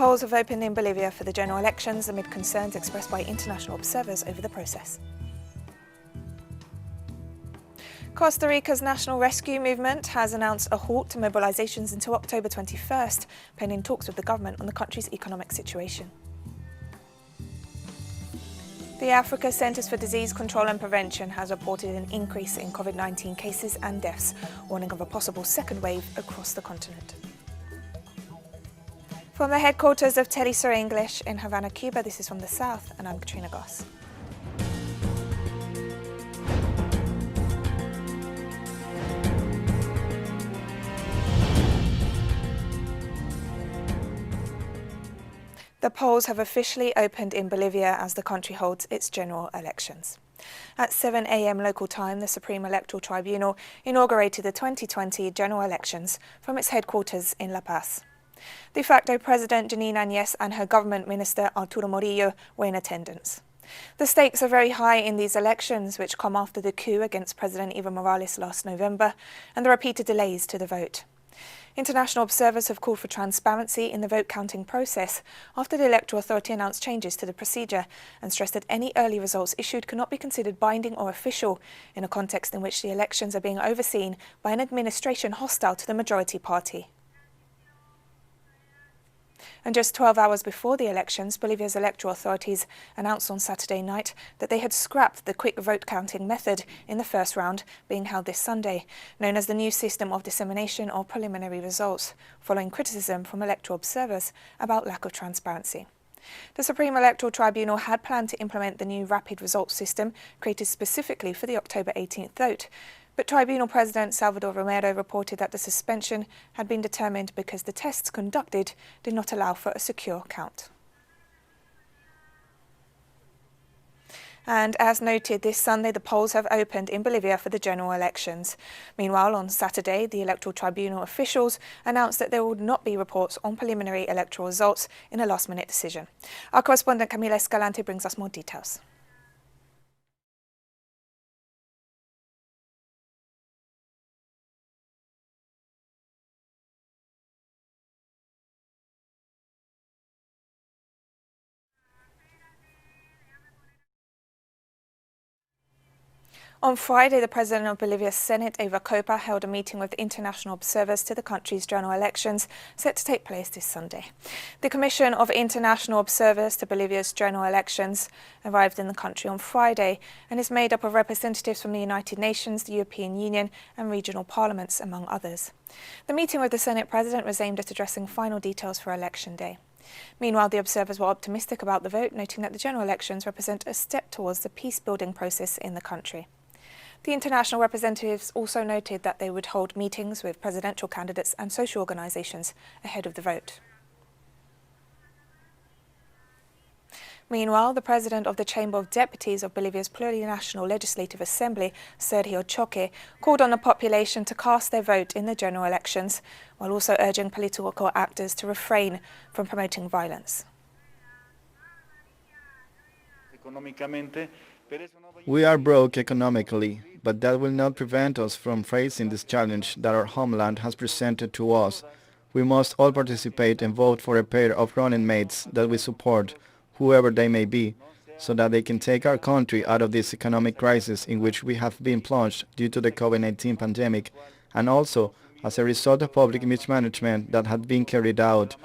polls have opened in Bolivia for the general elections amid concerns expressed by international observers over the process. Costa Rica's National Rescue Movement has announced a halt to mobilizations until October 21st, pending talks with the government on the country's economic situation. The Africa Centers for Disease Control and Prevention has reported an increase in COVID-19 cases and deaths, warning of a possible second wave across the continent. From the headquarters of TeleSUR English in Havana, Cuba, this is From the South, and I'm Katrina Goss. The polls have officially opened in Bolivia as the country holds its general elections. At 7 a.m. local time, the Supreme Electoral Tribunal inaugurated the 2020 general elections from its headquarters in La Paz. De facto President Janine Áñez and her government minister Arturo Murillo were in attendance. The stakes are very high in these elections, which come after the coup against President Evo Morales last November and the repeated delays to the vote. International observers have called for transparency in the vote counting process after the Electoral Authority announced changes to the procedure and stressed that any early results issued cannot be considered binding or official in a context in which the elections are being overseen by an administration hostile to the majority party. And just 12 hours before the elections, Bolivia's electoral authorities announced on Saturday night that they had scrapped the quick vote counting method in the first round being held this Sunday, known as the new system of dissemination or preliminary results, following criticism from electoral observers about lack of transparency. The Supreme Electoral Tribunal had planned to implement the new rapid results system created specifically for the October 18th vote, but Tribunal President Salvador Romero reported that the suspension had been determined because the tests conducted did not allow for a secure count. And as noted, this Sunday the polls have opened in Bolivia for the general elections. Meanwhile, on Saturday, the Electoral Tribunal officials announced that there would not be reports on preliminary electoral results in a last-minute decision. Our correspondent Camila Escalante brings us more details. On Friday, the President of Bolivia's Senate, Eva Copa, held a meeting with international observers to the country's general elections set to take place this Sunday. The Commission of International Observers to Bolivia's general elections arrived in the country on Friday and is made up of representatives from the United Nations, the European Union and regional parliaments, among others. The meeting with the Senate President was aimed at addressing final details for Election Day. Meanwhile, the observers were optimistic about the vote, noting that the general elections represent a step towards the peace-building process in the country. The international representatives also noted that they would hold meetings with presidential candidates and social organizations ahead of the vote. Meanwhile, the president of the Chamber of Deputies of Bolivia's Plurinational Legislative Assembly, Sergio Choque, called on the population to cast their vote in the general elections, while also urging political actors to refrain from promoting violence. We are broke economically, but that will not prevent us from facing this challenge that our homeland has presented to us. We must all participate and vote for a pair of running mates that we support, whoever they may be, so that they can take our country out of this economic crisis in which we have been plunged due to the COVID-19 pandemic, and also as a result of public mismanagement that had been carried out.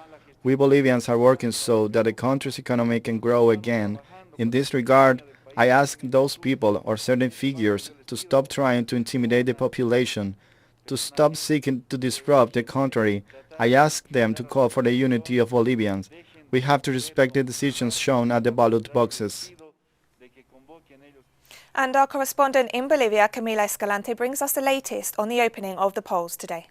We Bolivians are working so that the country's economy can grow again. In this regard, I ask those people or certain figures to stop trying to intimidate the population, to stop seeking to disrupt the country. I ask them to call for the unity of Bolivians. We have to respect the decisions shown at the ballot boxes. And our correspondent in Bolivia, Camila Escalante, brings us the latest on the opening of the polls today.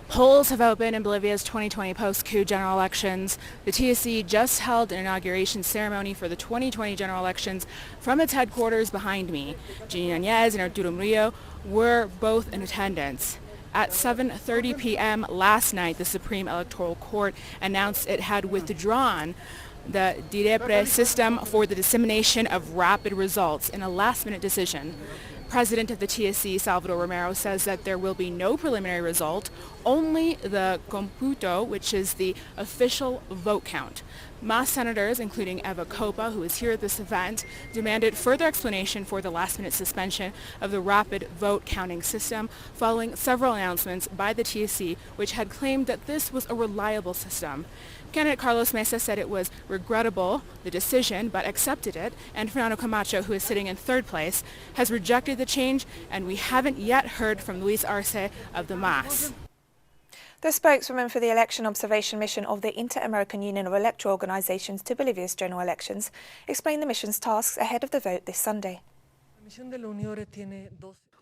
Polls have opened in Bolivia's 2020 post-coup general elections. The TSE just held an inauguration ceremony for the 2020 general elections from its headquarters behind me. Janine Áñez and Arturo Murillo were both in attendance. At 7:30 p.m. last night, the Supreme Electoral Court announced it had withdrawn the DIREPRE system for the dissemination of rapid results in a last-minute decision. President of the TSC, Salvador Romero, says that there will be no preliminary result, only the computo, which is the official vote count. MAS senators, including Eva Copa, who is here at this event, demanded further explanation for the last-minute suspension of the rapid vote counting system following several announcements by the TSC, which had claimed that this was a reliable system. Candidate Carlos Mesa said it was regrettable, the decision, but accepted it, and Fernando Camacho, who is sitting in third place, has rejected the change, and we haven't yet heard from Luis Arce of the MAS. The spokeswoman for the election observation mission of the Inter-American Union of Electoral Organizations to Bolivia's general elections explained the mission's tasks ahead of the vote this Sunday.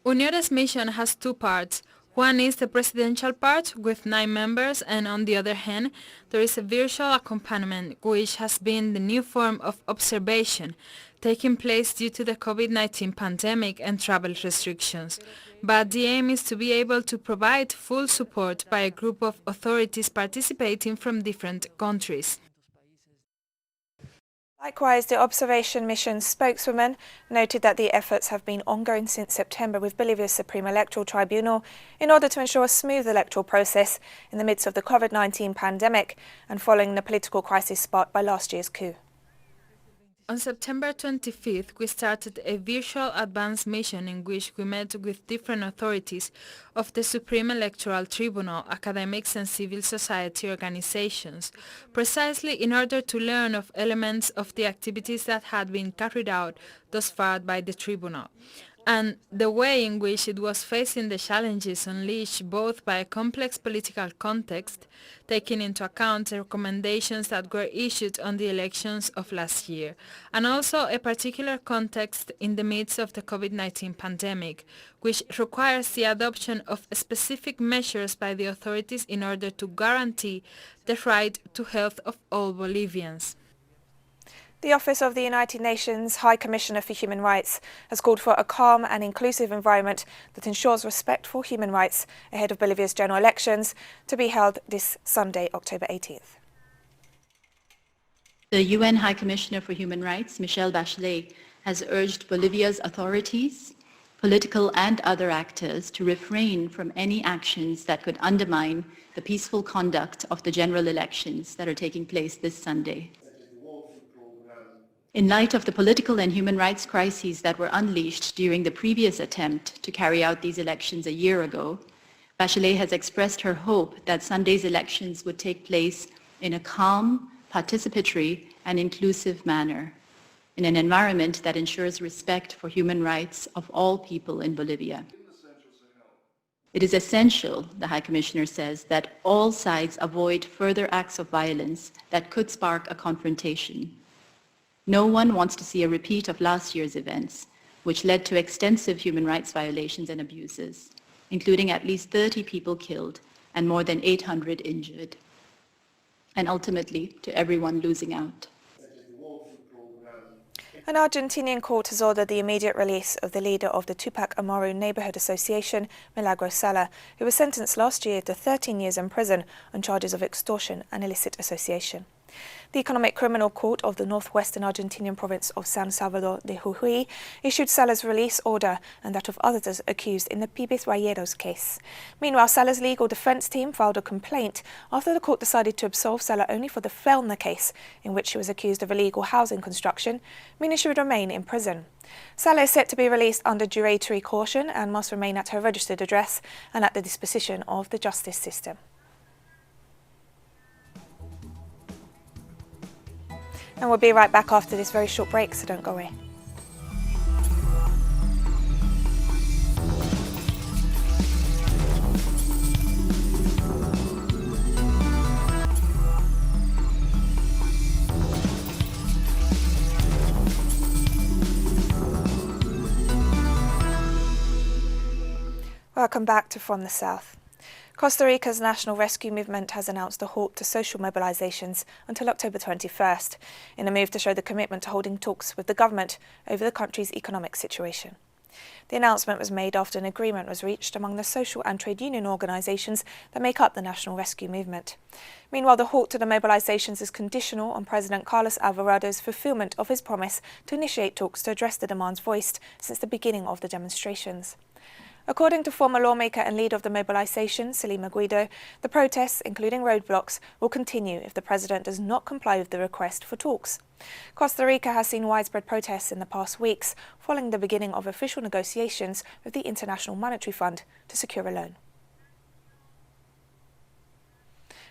UNIORE's mission has two parts. One is the presidential part with 9 members, and on the other hand, there is a virtual accompaniment, which has been the new form of observation taking place due to the COVID-19 pandemic and travel restrictions. But the aim is to be able to provide full support by a group of authorities participating from different countries. Likewise, the observation mission's spokeswoman noted that the efforts have been ongoing since September with Bolivia's Supreme Electoral Tribunal in order to ensure a smooth electoral process in the midst of the COVID-19 pandemic and following the political crisis sparked by last year's coup. On September 25th, we started a virtual advance mission in which we met with different authorities of the Supreme Electoral Tribunal, academics and civil society organizations, precisely in order to learn of elements of the activities that had been carried out thus far by the tribunal, and the way in which it was facing the challenges unleashed both by a complex political context, taking into account the recommendations that were issued on the elections of last year, and also a particular context in the midst of the COVID-19 pandemic, which requires the adoption of specific measures by the authorities in order to guarantee the right to health of all Bolivians. The Office of the United Nations High Commissioner for Human Rights has called for a calm and inclusive environment that ensures respect for human rights ahead of Bolivia's general elections to be held this Sunday, October 18th. The UN High Commissioner for Human Rights, Michelle Bachelet, has urged Bolivia's authorities, political and other actors to refrain from any actions that could undermine the peaceful conduct of the general elections that are taking place this Sunday. In light of the political and human rights crises that were unleashed during the previous attempt to carry out these elections a year ago, Bachelet has expressed her hope that Sunday's elections would take place in a calm, participatory, and inclusive manner, in an environment that ensures respect for human rights of all people in Bolivia. It is essential, the High Commissioner says, that all sides avoid further acts of violence that could spark a confrontation. No one wants to see a repeat of last year's events, which led to extensive human rights violations and abuses, including at least 30 people killed and more than 800 injured, and ultimately to everyone losing out. An Argentinian court has ordered the immediate release of the leader of the Tupac Amaru Neighborhood Association, Milagro Sala, who was sentenced last year to 13 years in prison on charges of extortion and illicit association. The Economic Criminal Court of the northwestern Argentinian province of San Salvador de Jujuy issued Sala's release order and that of others accused in the Pibes Valleros case. Meanwhile, Sala's legal defense team filed a complaint after the court decided to absolve Sala only for the Fellner case, in which she was accused of illegal housing construction, meaning she would remain in prison. Sala is set to be released under juratory caution and must remain at her registered address and at the disposition of the justice system. And we'll be right back after this very short break, so don't go away. Welcome back to From the South. Costa Rica's National Rescue Movement has announced a halt to social mobilizations until October 21st, in a move to show the commitment to holding talks with the government over the country's economic situation. The announcement was made after an agreement was reached among the social and trade union organisations that make up the National Rescue Movement. Meanwhile, the halt to the mobilisations is conditional on President Carlos Alvarado's fulfilment of his promise to initiate talks to address the demands voiced since the beginning of the demonstrations. According to former lawmaker and leader of the mobilisation, Salima Guido, the protests, including roadblocks, will continue if the president does not comply with the request for talks. Costa Rica has seen widespread protests in the past weeks, following the beginning of official negotiations with the International Monetary Fund to secure a loan.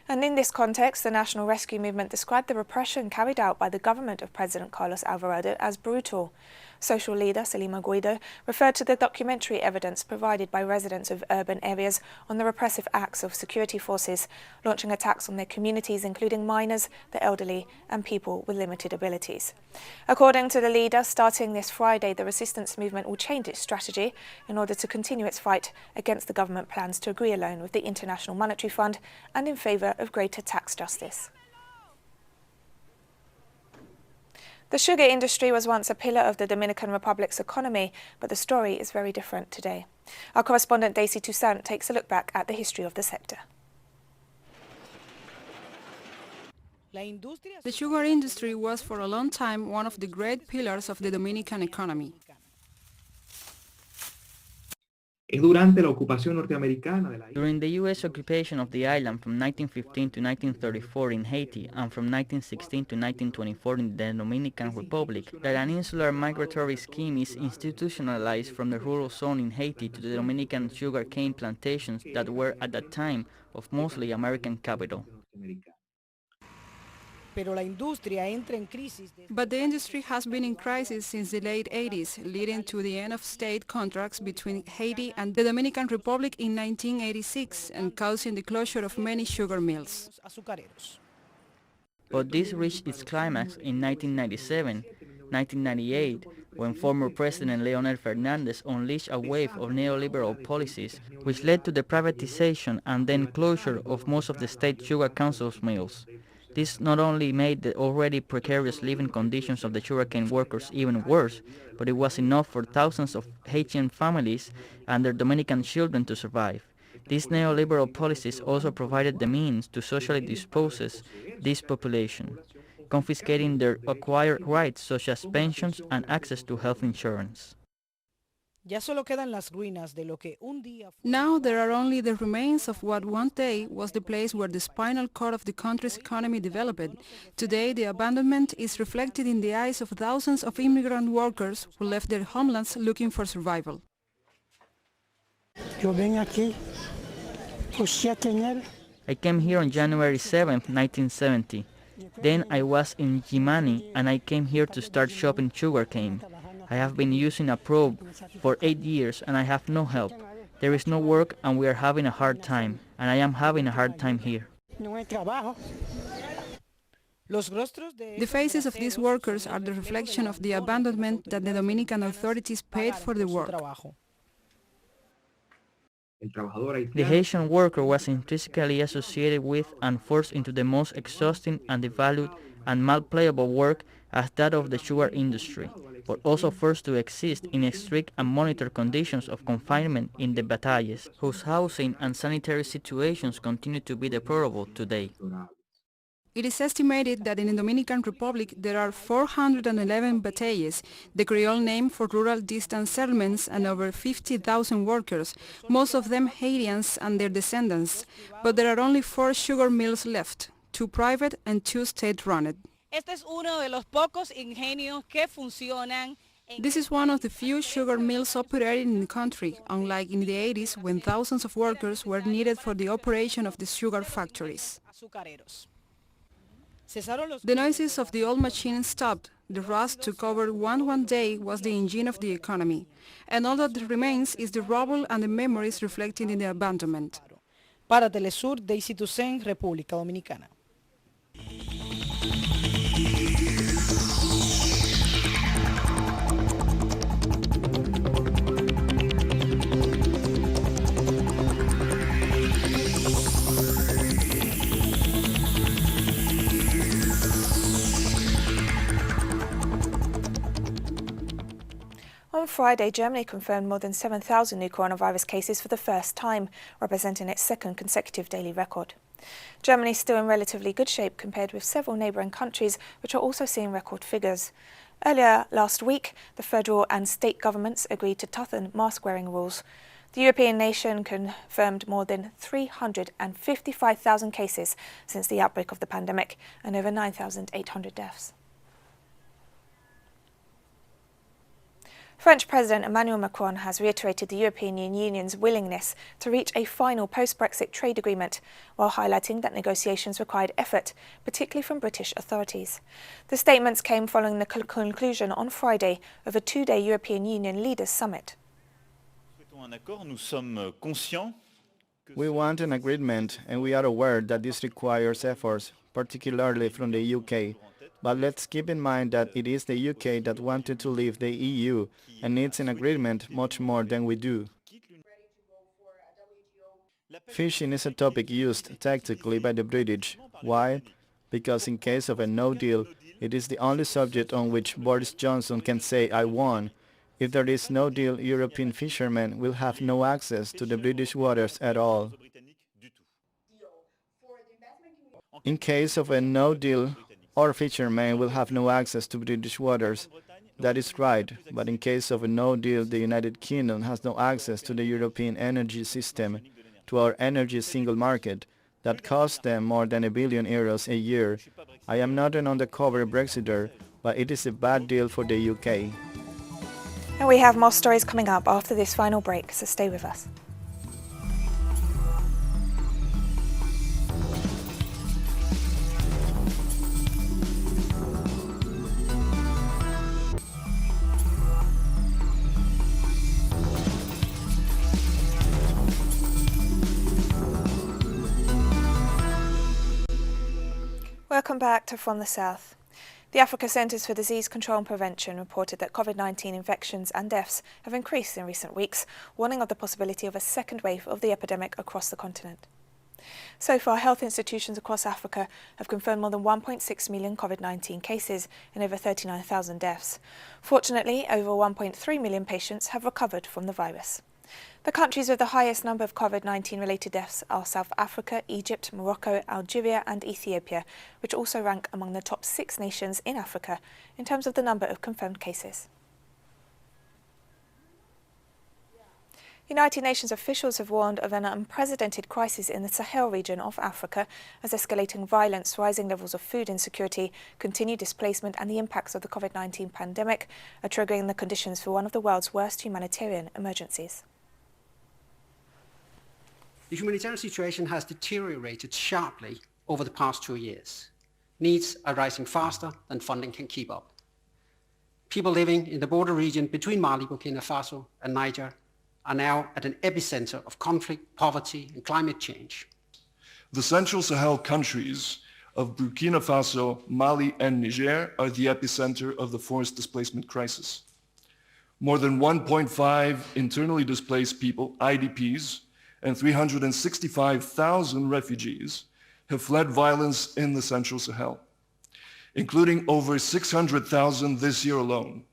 And in this context, the National Rescue Movement described the repression carried out by the government of President Carlos Alvarado as brutal. Social leader Salima Guido referred to the documentary evidence provided by residents of urban areas on the repressive acts of security forces, launching attacks on their communities, including minors, the elderly, and people with limited abilities. According to the leader, starting this Friday, the resistance movement will change its strategy in order to continue its fight against the government plans to agree a loan with the International Monetary Fund and in favour of greater tax justice. The sugar industry was once a pillar of the Dominican Republic's economy, but the story is very different today. Our correspondent Daisy Toussaint takes a look back at the history of the sector. The sugar industry was for a long time one of the great pillars of the Dominican economy. During the U.S. occupation of the island from 1915 to 1934 in Haiti and from 1916 to 1924 in the Dominican Republic, that an insular migratory scheme is institutionalized from the rural zone in Haiti to the Dominican sugar cane plantations that were at that time of mostly American capital. But the industry has been in crisis since the late 80s, leading to the end of state contracts between Haiti and the Dominican Republic in 1986 and causing the closure of many sugar mills. But this reached its climax in 1997, 1998, when former President Leonel Fernandez unleashed a wave of neoliberal policies, which led to the privatization and then closure of most of the state sugar council's mills. This not only made the already precarious living conditions of the sugarcane workers even worse, but it was enough for thousands of Haitian families and their Dominican children to survive. These neoliberal policies also provided the means to socially dispose this population, confiscating their acquired rights such as pensions and access to health insurance. Now there are only the remains of what one day was the place where the spinal cord of the country's economy developed. Today the abandonment is reflected in the eyes of thousands of immigrant workers who left their homelands looking for survival. I came here on January 7, 1970. Then I was in Yemen and I came here to start shopping sugarcane. I have been using a probe for 8 years and I have no help. There is no work and we are having a hard time, and I am having a hard time here. The faces of these workers are the reflection of the abandonment that the Dominican authorities paid for the work. The Haitian worker was intrinsically associated with and forced into the most exhausting and devalued and malpayable work as that of the sugar industry, but also forced to exist in strict and monitored conditions of confinement in the batalles, whose housing and sanitary situations continue to be deplorable today. It is estimated that in the Dominican Republic there are 411 batalles, the Creole name for rural distant settlements, and over 50,000 workers, most of them Haitians and their descendants. But there are only 4 sugar mills left, 2 private and 2 state-run. This is one of the few sugar mills operating in the country, unlike in the 80s when thousands of workers were needed for the operation of the sugar factories. The noises of the old machine stopped. The rust took over one day was the engine of the economy. And all that remains is the rubble and the memories reflected in the abandonment. Para TeleSUR, Daisy Toussaint, República Dominicana. On Friday, Germany confirmed more than 7,000 new coronavirus cases for the first time, representing its second consecutive daily record. Germany is still in relatively good shape compared with several neighbouring countries, which are also seeing record figures. Earlier last week, the federal and state governments agreed to toughen mask-wearing rules. The European nation confirmed more than 355,000 cases since the outbreak of the pandemic and over 9,800 deaths. French President Emmanuel Macron has reiterated the European Union's willingness to reach a final post-Brexit trade agreement, while highlighting that negotiations required effort, particularly from British authorities. The statements came following the conclusion on Friday of a two-day European Union leaders' summit. We want an agreement, and we are aware that this requires efforts, particularly from the UK. But let's keep in mind that it is the UK that wanted to leave the EU and needs an agreement much more than we do. Fishing is a topic used tactically by the British. Why? Because in case of a no deal, it is the only subject on which Boris Johnson can say, "I won." If there is no deal, European fishermen will have no access to the British waters at all. In case of a no deal, our fishermen will have no access to British waters. That is right, but in case of a no deal, the United Kingdom has no access to the European energy system, to our energy single market, that costs them more than €1 billion a year. I am not an undercover Brexiter, but it is a bad deal for the UK. And we have more stories coming up after this final break, so stay with us. Welcome back to From the South. The Africa Centres for Disease Control and Prevention reported that COVID-19 infections and deaths have increased in recent weeks, warning of the possibility of a second wave of the epidemic across the continent. So far, health institutions across Africa have confirmed more than 1.6 million COVID-19 cases and over 39,000 deaths. Fortunately, over 1.3 million patients have recovered from the virus. The countries with the highest number of COVID-19 related deaths are South Africa, Egypt, Morocco, Algeria and Ethiopia, which also rank among the top 6 nations in Africa in terms of the number of confirmed cases. United Nations officials have warned of an unprecedented crisis in the Sahel region of Africa as escalating violence, rising levels of food insecurity, continued displacement and the impacts of the COVID-19 pandemic are triggering the conditions for one of the world's worst humanitarian emergencies. The humanitarian situation has deteriorated sharply over the past 2 years. Needs are rising faster than funding can keep up. People living in the border region between Mali, Burkina Faso and Niger are now at an epicenter of conflict, poverty and climate change. The Central Sahel countries of Burkina Faso, Mali and Niger are the epicenter of the forced displacement crisis. More than 1.5 internally displaced people, IDPs, and 365,000 refugees have fled violence in the Central Sahel, including over 600,000 this year alone.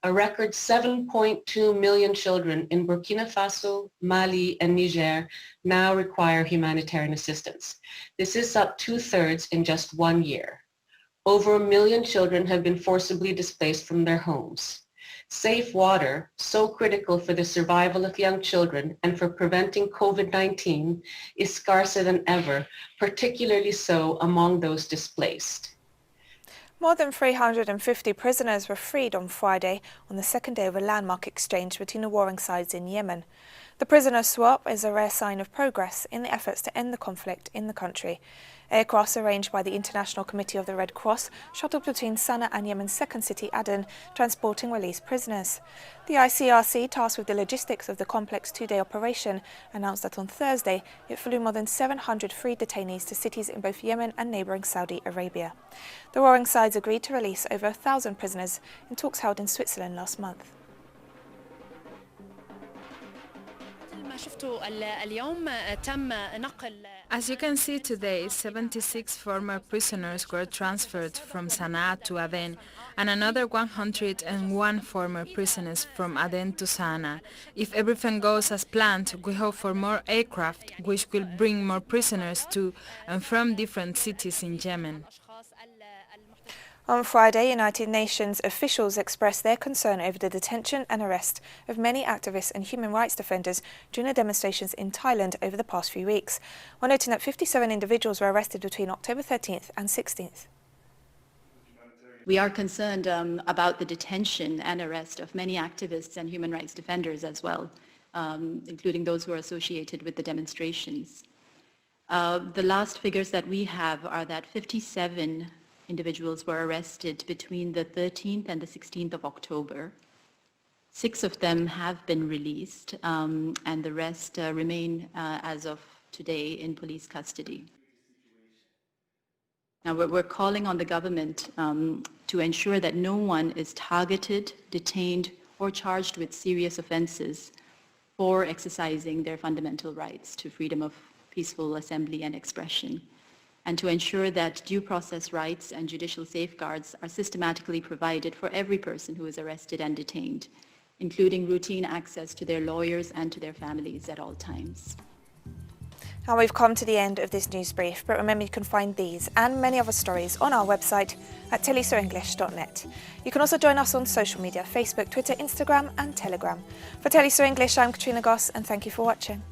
A record 7.2 million children in Burkina Faso, Mali, and Niger now require humanitarian assistance. This is up 2/3 in just 1 year. Over 1 million children have been forcibly displaced from their homes. Safe water, so critical for the survival of young children and for preventing COVID-19, is scarcer than ever, particularly so among those displaced. More than 350 prisoners were freed on Friday on the second day of a landmark exchange between the warring sides in Yemen. The prisoner swap is a rare sign of progress in the efforts to end the conflict in the country. Aircrafts arranged by the International Committee of the Red Cross shuttled between Sana'a and Yemen's second city, Aden, transporting released prisoners. The ICRC, tasked with the logistics of the complex 2-day operation, announced that on Thursday it flew more than 700 freed detainees to cities in both Yemen and neighbouring Saudi Arabia. The warring sides agreed to release over 1,000 prisoners in talks held in Switzerland last month. ما شفتوا اليوم تم نقل As you can see today, 76 former prisoners were transferred from Sana'a to Aden and another 101 former prisoners from Aden to Sana'a. If everything goes as planned, we hope for more aircraft, which will bring more prisoners to and from different cities in Yemen. On Friday, United Nations officials expressed their concern over the detention and arrest of many activists and human rights defenders during the demonstrations in Thailand over the past few weeks, while noting that 57 individuals were arrested between October 13th and 16th. We are concerned about the detention and arrest of many activists and human rights defenders as well, including those who are associated with the demonstrations. The last figures that we have are that 57 individuals were arrested between the 13th and the 16th of October. 6 of them have been released, and the rest remain, as of today, in police custody. Now, we're calling on the government to ensure that no one is targeted, detained, or charged with serious offenses for exercising their fundamental rights to freedom of peaceful assembly and expression, and to ensure that due process rights and judicial safeguards are systematically provided for every person who is arrested and detained, including routine access to their lawyers and to their families at all times. Now we've come to the end of this news brief, but remember you can find these and many other stories on our website at telesurenglish.net. You can also join us on social media, Facebook, Twitter, Instagram and Telegram. For TeleSUR English, I'm Katrina Goss and thank you for watching.